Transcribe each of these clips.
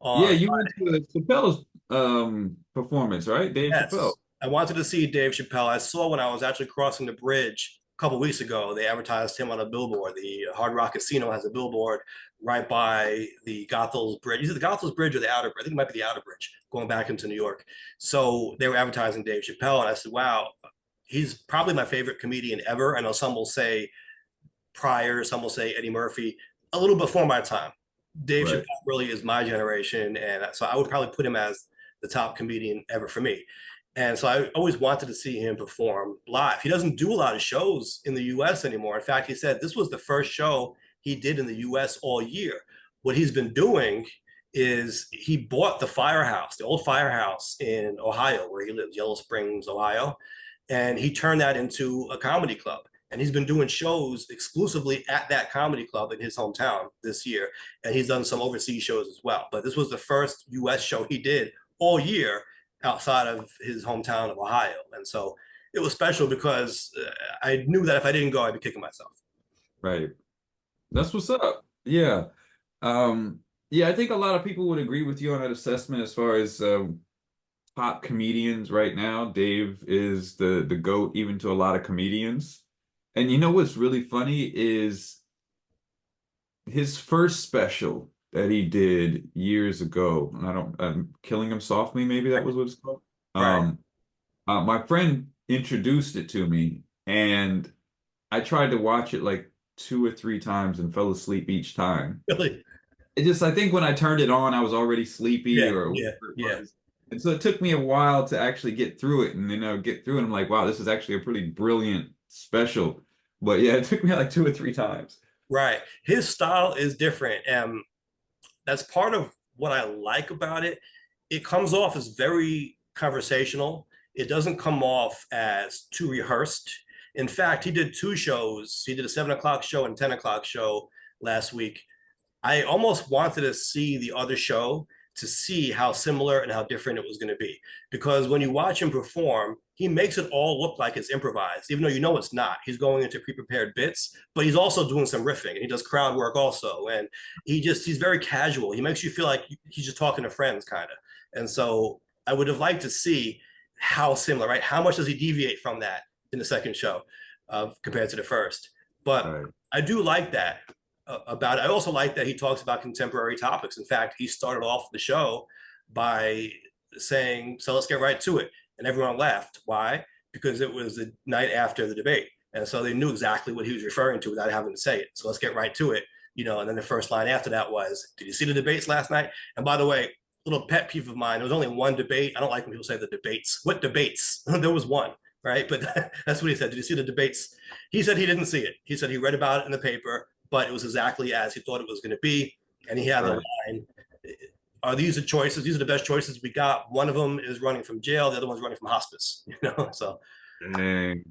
Yeah, on you went to Chappelle's performance, right? Dave Chappelle. Yes, I wanted to see Dave Chappelle. I saw when I was actually crossing the bridge a couple weeks ago, they advertised him on a billboard. The Hard Rock Casino has a billboard right by the Goethals Bridge. Is it the Goethals Bridge or the Outer Bridge? I think it might be the Outer Bridge going back into New York. So they were advertising Dave Chappelle, and I said, wow, he's probably my favorite comedian ever. I know some will say Pryor, some will say Eddie Murphy, a little before my time. Dave Chappelle Right. really is my generation, and so I would probably put him as the top comedian ever for me. And so I always wanted to see him perform live. He doesn't do a lot of shows in the US anymore. In fact, he said this was the first show he did in the US all year. What he's been doing is he bought the firehouse, the old firehouse in Ohio, where he lives, Yellow Springs, Ohio, and he turned that into a comedy club. And he's been doing shows exclusively at that comedy club in his hometown this year. And he's done some overseas shows as well. But this was the first US show he did all year outside of his hometown of Ohio. And so it was special because I knew that if I didn't go, I'd be kicking myself. Right. That's what's up. Yeah. Yeah, I think a lot of people would agree with you on that assessment as far as top comedians right now. Dave is the GOAT even to a lot of comedians. And you know what's really funny is his first special that he did years ago. And I'm Killing Him Softly, maybe that Right. was what it's called. Right. Um, my friend introduced it to me, and I tried to watch it like two or three times and fell asleep each time. Really? It just, I think when I turned it on, I was already sleepy Yeah. or Yeah. whatever it Yeah. was. And so it took me a while to actually get through it and get through it. I'm like, wow, this is actually a pretty brilliant special. But yeah, it took me like two or three times. Right. His style is different. And that's part of what I like about it. It comes off as very conversational. It doesn't come off as too rehearsed. In fact, he did two shows. He did a 7 o'clock show and 10 o'clock show last week. I almost wanted to see the other show to see how similar and how different it was going to be. Because when you watch him perform, he makes it all look like it's improvised, even though you know it's not. He's going into pre-prepared bits, but he's also doing some riffing and he does crowd work also. And he's very casual. He makes you feel like he's just talking to friends, kind of. And so I would have liked to see how similar, right? How much does he deviate from that in the second show compared to the first? All But right. I do like that about it. I also like that he talks about contemporary topics. In fact, he started off the show by saying, "So let's get right to it," and everyone laughed. Why? Because it was the night after the debate, and so they knew exactly what he was referring to without having to say it. So let's get right to it, And then the first line after that was, "Did you see the debates last night?" And by the way, little pet peeve of mine: there was only one debate. I don't like when people say the debates. What debates? There was one, right? But that's what he said. Did you see the debates? He said he didn't see it. He said he read about it in the paper, but it was exactly as he thought it was going to be. And he had a Right. line: "Are these the choices? These are the best choices we got. One of them is running from jail. The other one's running from hospice." So Dang.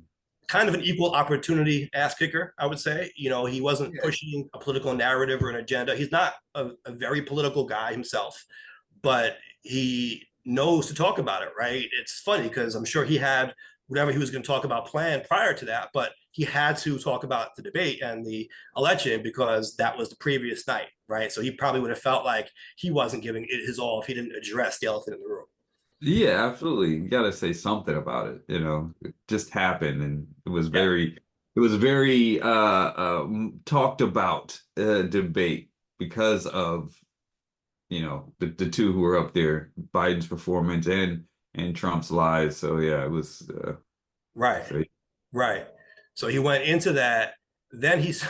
kind of an equal opportunity ass kicker, I would say. He wasn't Yeah. pushing a political narrative or an agenda. He's not a very political guy himself, but he knows to talk about it, right? It's funny because I'm sure he had whatever he was going to talk about planned prior to that, but he had to talk about the debate and the election because that was the previous night, right? So he probably would have felt like he wasn't giving it his all if he didn't address the elephant in the room. Yeah, absolutely. You got to say something about it. It just happened and Yeah. it was very talked about debate because of, the two who were up there, Biden's performance and Trump's lies. So yeah, it was Right. so Right. So he went into that. Then he's,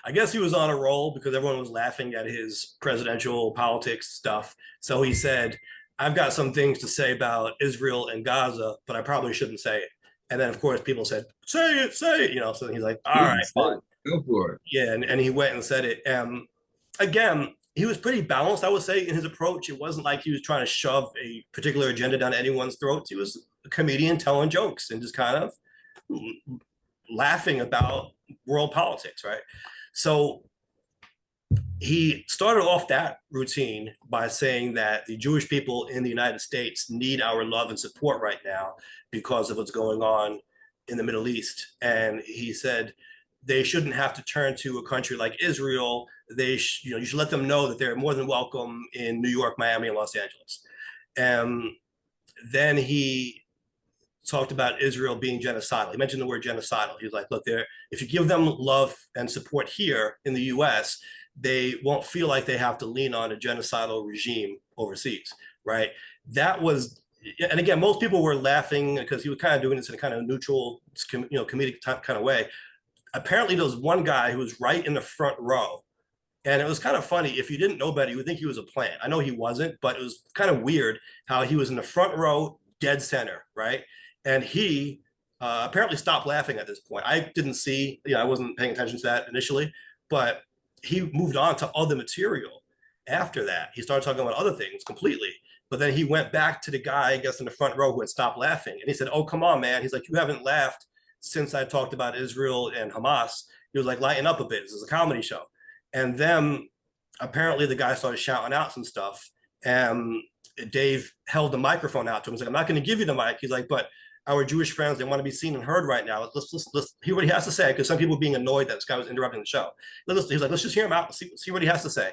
I guess he was on a roll because everyone was laughing at his presidential politics stuff. So he said, "I've got some things to say about Israel and Gaza, but I probably shouldn't say it." And then, of course, people said, "Say it, say it." So he's like, "All right, please say fine." it. Go for it. Yeah. And he went and said it. Again, he was pretty balanced, I would say, in his approach. It wasn't like he was trying to shove a particular agenda down anyone's throats. He was a comedian telling jokes and just kind of laughing about world politics, right? So he started off that routine by saying that the Jewish people in the United States need our love and support right now because of what's going on in the Middle East. And he said they shouldn't have to turn to a country like Israel you should let them know that they're more than welcome in New York, Miami, and Los Angeles. And then he talked about Israel being genocidal. He mentioned the word genocidal. He was like, look, if you give them love and support here in the US, they won't feel like they have to lean on a genocidal regime overseas, right? That was, and again, most people were laughing because he was kind of doing this in a kind of neutral, comedic kind of way. Apparently, there was one guy who was right in the front row, and it was kind of funny. If you didn't know better, you would think he was a plant. I know he wasn't, but it was kind of weird how he was in the front row, dead center, right? And he apparently stopped laughing at this point. I didn't see, I wasn't paying attention to that initially, but he moved on to other material after that. He started talking about other things completely. But then he went back to the guy, I guess, in the front row who had stopped laughing. And he said, oh, come on, man. He's like, you haven't laughed since I talked about Israel and Hamas. He was like, lighten up a bit. This is a comedy show. And then apparently the guy started shouting out some stuff. And Dave held the microphone out to him. He's like, I'm not going to give you the mic. He's like, but our Jewish friends, they want to be seen and heard right now. Let's hear what he has to say, because some people were being annoyed that this guy was interrupting the show. He's like, let's just hear him out and see what he has to say.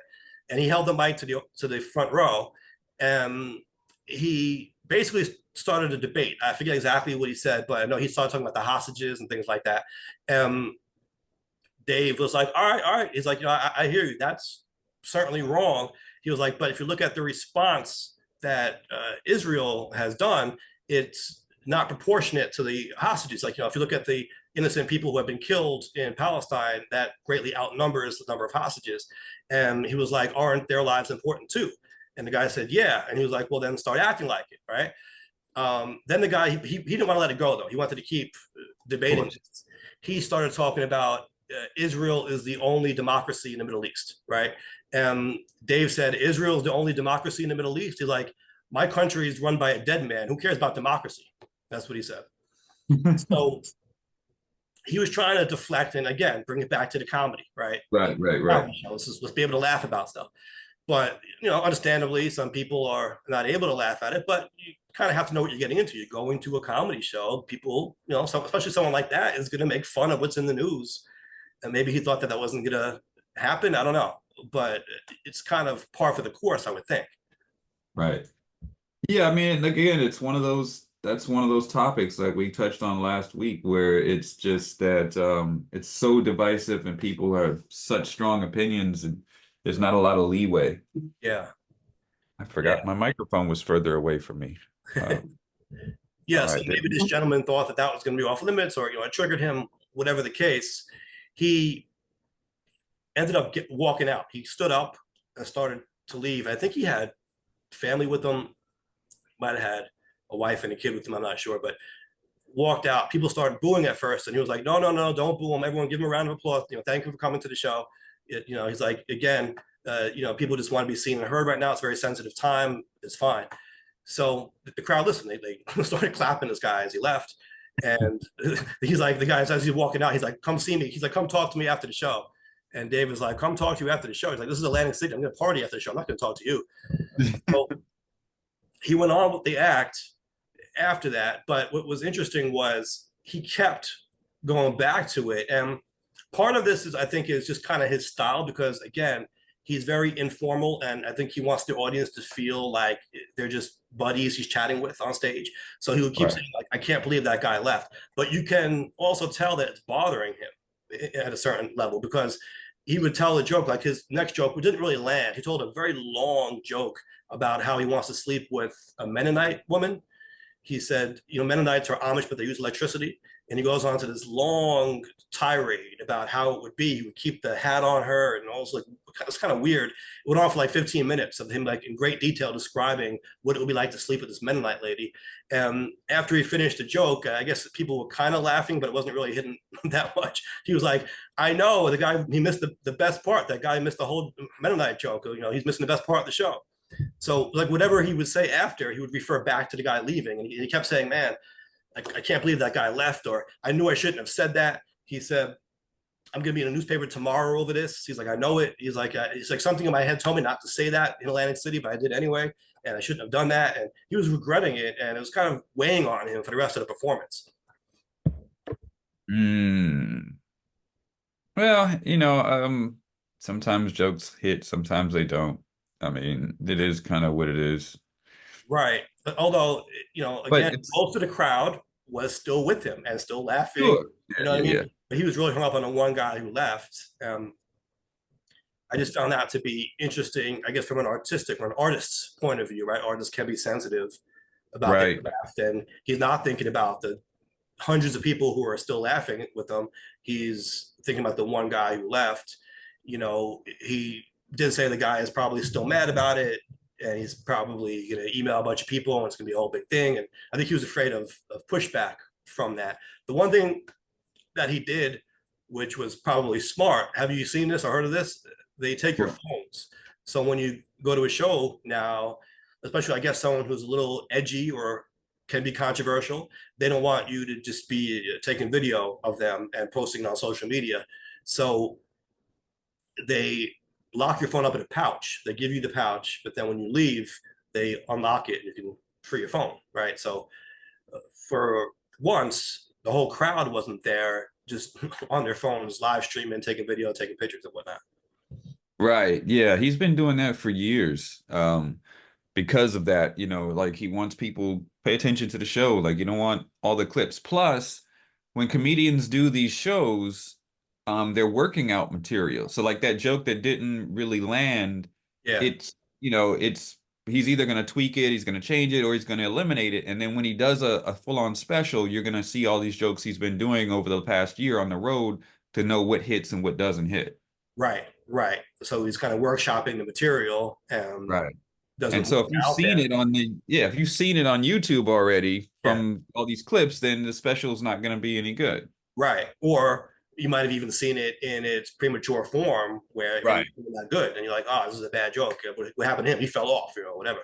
And he held the mic to the front row, and he basically started a debate. I forget exactly what he said, but I know he started talking about the hostages and things like that. Dave was like, all right. He's like, I hear you. That's certainly wrong. He was like, but if you look at the response that Israel has done, it's not proportionate to the hostages. Like, if you look at the innocent people who have been killed in Palestine, that greatly outnumbers the number of hostages. And he was like, aren't their lives important too? And the guy said, yeah. And he was like, well, then start acting like it, right? Then the guy, he didn't want to let it go, though. He wanted to keep debating this. He started talking about Israel is the only democracy in the Middle East, right? And Dave said, Israel is the only democracy in the Middle East. He's like, my country is run by a dead man. Who cares about democracy? That's what he said. So he was trying to deflect and, again, bring it back to the comedy, right? Right. Let's be able to laugh about stuff. But, understandably, some people are not able to laugh at it, but you kind of have to know what you're getting into. You're going to a comedy show. People, especially someone like that, is going to make fun of what's in the news. And maybe he thought that wasn't going to happen. I don't know. But it's kind of par for the course, I would think. Right. Yeah, I mean, again, that's one of those topics like we touched on last week, where it's just that it's so divisive and people have such strong opinions, and there's not a lot of leeway. Yeah. I forgot my microphone was further away from me. Yeah, so maybe this gentleman thought that was going to be off limits, or it triggered him, whatever the case. He ended up walking out. He stood up and started to leave. I think he had family with him, might have had a wife and a kid with him, I'm not sure, but walked out. People started booing at first, and he was like, no, don't boo him. Everyone give him a round of applause. Thank you for coming to the show. He's like, again, people just want to be seen and heard right now. It's a very sensitive time. It's fine. So the crowd listened. They started clapping this guy as he left. And he's like, the guy, as he's walking out, he's like, come see me. He's like, come talk to me after the show. And Dave was like, come talk to you after the show. He's like, this is Atlantic City. I'm going to party after the show. I'm not going to talk to you. So he went on with the act after that. But what was interesting was he kept going back to it. And part of this I think, is just kind of his style, because, again, he's very informal, and I think he wants the audience to feel like they're just buddies he's chatting with on stage. So he would keep saying, like, I can't believe that guy left. But you can also tell that it's bothering him at a certain level, because he would tell a joke, like his next joke, which didn't really land. He told a very long joke about how he wants to sleep with a Mennonite woman. He said, Mennonites are Amish, but they use electricity. And he goes on to this long tirade about how it would be. He would keep the hat on her, and also, like, it's kind of weird. It went on for like 15 minutes of him, like, in great detail describing what it would be like to sleep with this Mennonite lady. And after he finished the joke, I guess people were kind of laughing, but it wasn't really hitting that much. He was like, I know the guy, he missed the best part. That guy missed the whole Mennonite joke. He's missing the best part of the show. So, like, whatever he would say after, he would refer back to the guy leaving. And he kept saying, man, I can't believe that guy left, or I knew I shouldn't have said that. He said, I'm going to be in a newspaper tomorrow over this. He's like, I know it. He's like, something in my head told me not to say that in Atlantic City, but I did anyway. And I shouldn't have done that. And he was regretting it. And it was kind of weighing on him for the rest of the performance. Well, Sometimes jokes hit, sometimes they don't. I mean, it is kind of what it is. Right. But although, But again, it's most of the crowd was still with him and still laughing. sure. You Yeah, know what I yeah, mean? yeah. But he was really hung up on the one guy who left. I just found that to be interesting, I guess, from an artist's point of view, right? Artists can be sensitive about their Right. craft, and he's not thinking about the hundreds of people who are still laughing with him. He's thinking about the one guy who left. He did say the guy is probably still mad about it, and he's probably going to email a bunch of people, and it's going to be a whole big thing. And I think he was afraid of pushback from that. The one thing that he did, which was probably smart. Have you seen this or heard of this? They take your Well, phones. So when you go to a show now, especially I guess someone who's a little edgy or can be controversial, they don't want you to just be taking video of them and posting it on social media. So they lock your phone up in a pouch. They give you the pouch, but then when you leave, they unlock it and you can free your phone, right? So for once, the whole crowd wasn't there, just on their phones, live streaming, taking video, taking pictures and whatnot. right. Yeah, he's been doing that for years. Because of that, like he wants people pay attention to the show. Like you don't want all the clips. Plus, when comedians do these shows, they're working out material. So like that joke that didn't really land, Yeah, it's he's either gonna tweak it, he's gonna change it, or he's gonna eliminate it. And then when he does a full-on special, you're gonna see all these jokes he's been doing over the past year on the road to know what hits and what doesn't hit. right, right. So he's kind of workshopping the material and Right. doesn't And put so it out there. if you've seen it on YouTube already Yeah, from all these clips, then the special's not going to be any good. right. Or you might have even seen it in its premature form where maybe Right. it's not good. And you're like, oh, this is a bad joke. What happened to him? He fell off, whatever.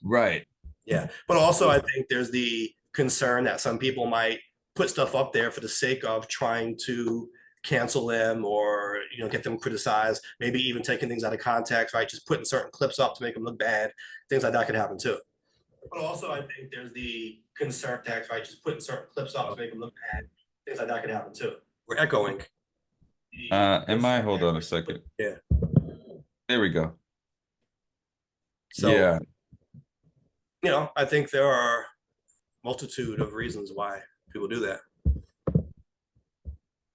Right. Yeah. But also, I think there's the concern that some people might put stuff up there for the sake of trying to cancel them or get them criticized, maybe even taking things out of context, right? Just putting certain clips up to make them look bad. Things like that could happen too. But also, I think there's the concern tax, right? Just putting certain clips up to make them look bad. Things like that could happen too. We're echoing. The Am I? concern Hold tax, on a right? second. Yeah. There we go. So, Yeah. I think there are multitude of reasons why people do that.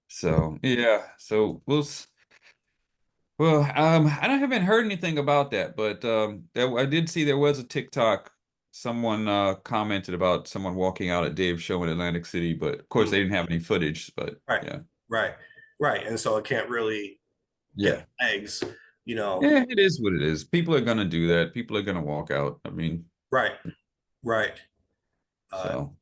So yeah. So I haven't heard anything about that, but I did see there was a TikTok. Someone commented about someone walking out at Dave's show in Atlantic City, but of course they Mm. didn't have any footage. But Right, yeah. right, right. And so it can't really get Yeah. legs, you know. Yeah, it is what it is. People are gonna do that. People are gonna walk out. I mean, Right, right. Uh, so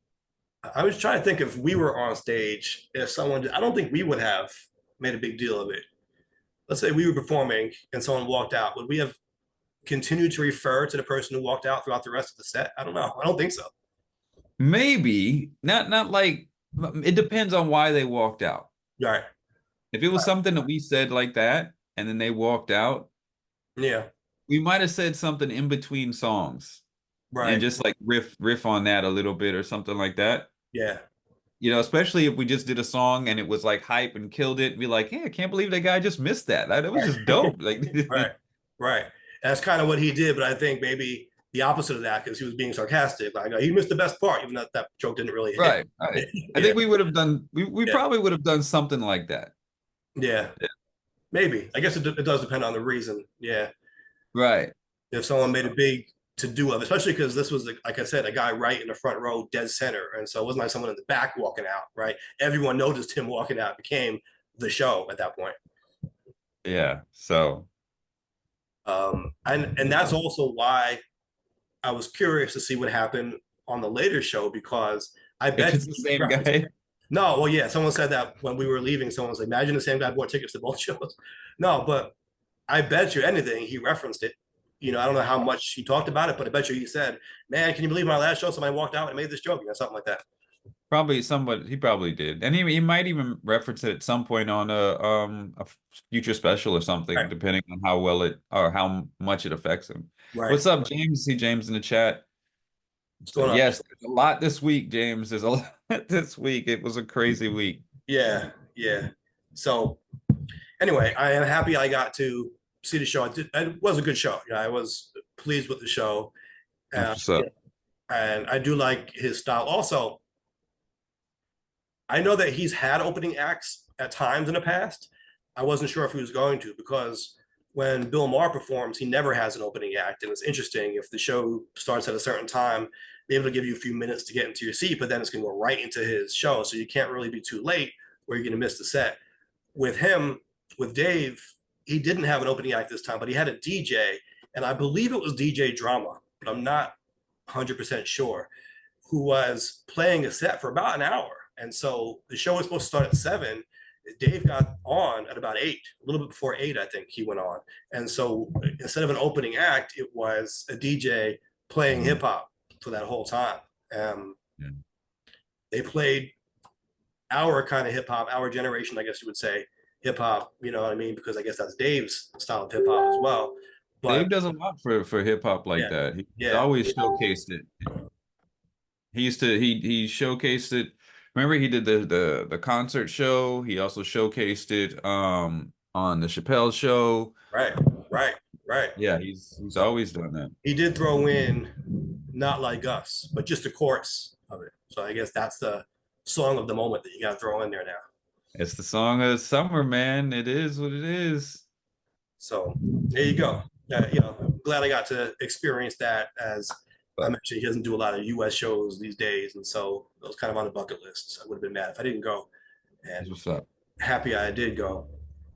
I was trying to think if we were on stage, if someone, I don't think we would have made a big deal of it. Let's say we were performing and someone walked out. Would we have continued to refer to the person who walked out throughout the rest of the set? I don't know. I don't think so. maybe not like it depends on why they walked out. Right. If it was something that we said like that and then they walked out, Yeah. we might have said something in between songs and Right. just like riff on that a little bit or something like that. Yeah. Especially if we just did a song and it was like hype and killed it, be like, hey, I can't believe that guy just missed that. That was just Right. dope. Like, Right. Right. That's kind of what he did, but I think maybe the opposite of that because he was being sarcastic. Like he missed the best part, even though that joke didn't really hit. right, right. I Yeah. think we would have done we Yeah. probably would have done something like that. Yeah. Yeah. Maybe. I guess it does depend on the reason. Yeah. Right. If someone made a big to do of, especially because this was, like I said, a guy right in the front row, dead center. And so it wasn't like someone in the back walking out, right? Everyone noticed him walking out, became the show at that point. Yeah. So And that's also why I was curious to see what happened on the later show because I if bet it's the same guy. no, well, yeah, someone said that when we were leaving, someone was like, imagine the same guy bought tickets to both shows. No, but I bet you anything he referenced it. I don't know how much he talked about it, but I bet you he said, man, can you believe my last show somebody walked out and made this joke, something like that. Probably somebody he probably did. And he might even reference it at some point on a future special or something, Right, depending on how well it or how much it affects him. right. What's up, James? See James in the chat. What's So going on? yes, there's a lot this week, James. There's a lot this week. It was a crazy week. Yeah, yeah. So Anyway, I am happy I got to see the show. It was a good show. Yeah, I was pleased with the show. That's what's up. And I do like his style. Also, I know that he's had opening acts at times in the past. I wasn't sure if he was going to, because when Bill Maher performs, he never has an opening act. And it's interesting, if the show starts at a certain time, be able to give you a few minutes to get into your seat, but then it's going to go right into his show. So you can't really be too late where you're going to miss the set. With him, with Dave, he didn't have an opening act this time, but he had a DJ, and I believe it was DJ Drama, but I'm not 100% sure, who was playing a set for about an hour. And so the show was supposed to start at 7. Dave got on at about 8, a little bit before 8, I think he went on. And so instead of an opening act, it was a DJ playing hip hop for that whole time. Yeah. They played our kind of hip hop, our generation, I guess you would say, hip hop, you know what I mean? Because I guess that's Dave's style of hip hop as well. But Dave does a lot for hip hop like yeah, that. He's yeah, always showcased it. He showcased it. Remember he did the concert show. He also showcased it on the Chappelle show. right, right, right. Yeah, he's So always done that. he did throw in Not Like Us, but just a chorus of it. So I guess that's the song of the moment that you got to throw in there now. It's the song of the summer, man. It is what it is. So there you go. You know, I'm glad I got to experience that. As I But mentioned, he doesn't do a lot of U.S. shows these days, and so it was kind of on the bucket list. I would have been mad if I didn't go, that's and what's up. happy I did go.